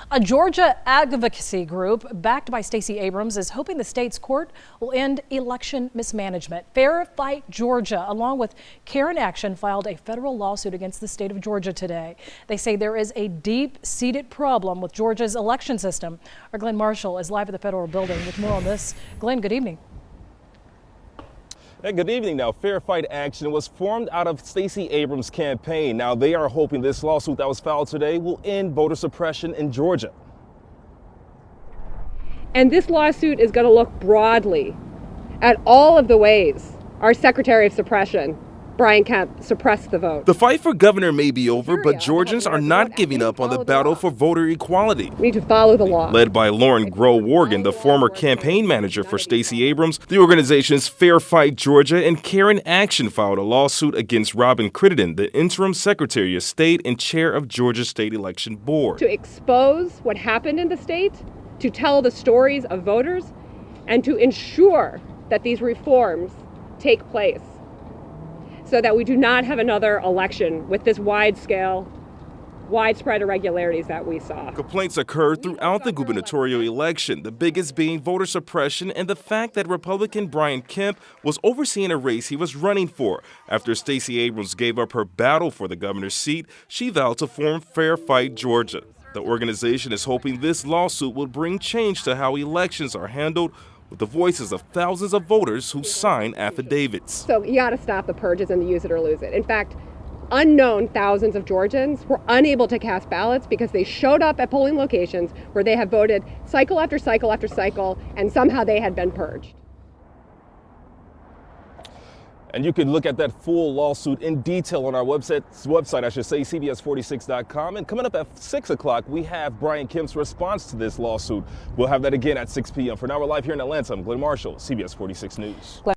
A Georgia advocacy group backed by Stacey Abrams is hoping the state's court will end election mismanagement. Fair Fight Georgia, along with Karen Action, filed a federal lawsuit against the state of Georgia today. They say there is a deep-seated problem with Georgia's election system. Our Glenn Marshall is live at the federal building with more on this. Glenn, good evening. Hey, good evening. Now, Fair Fight Action was formed out of Stacey Abrams' campaign. Now, they are hoping this lawsuit that was filed today will end voter suppression in Georgia. And this lawsuit is going to look broadly at all of the ways our Secretary of Suppression, Brian Kemp, suppressed the vote. The fight for governor may be over, but Georgians are not giving up on the battle for voter equality. We need to follow the law. Led by Lauren Groh-Worgan, the former campaign manager for Stacey Abrams, the organizations Fair Fight Georgia and Karen Action filed a lawsuit against Robin Crittenden, the interim Secretary of State and chair of Georgia State Election Board. To expose what happened in the state, to tell the stories of voters, and to ensure that these reforms take place, so that we do not have another election with this widespread irregularities that we saw. Complaints occurred throughout the gubernatorial election, the biggest being voter suppression and the fact that Republican Brian Kemp was overseeing a race he was running for. After Stacey Abrams gave up her battle for the governor's seat, she vowed to form Fair Fight Georgia. The organization is hoping this lawsuit will bring change to how elections are handled, with the voices of thousands of voters who sign affidavits. So you got to stop the purges and the use it or lose it. In fact, unknown thousands of Georgians were unable to cast ballots because they showed up at polling locations where they have voted cycle after cycle after cycle, and somehow they had been purged. And you can look at that full lawsuit in detail on our website, CBS46.com. And coming up at 6 o'clock, we have Brian Kemp's response to this lawsuit. We'll have that again at 6 p.m. For now, we're live here in Atlanta. I'm Glenn Marshall, CBS 46 News.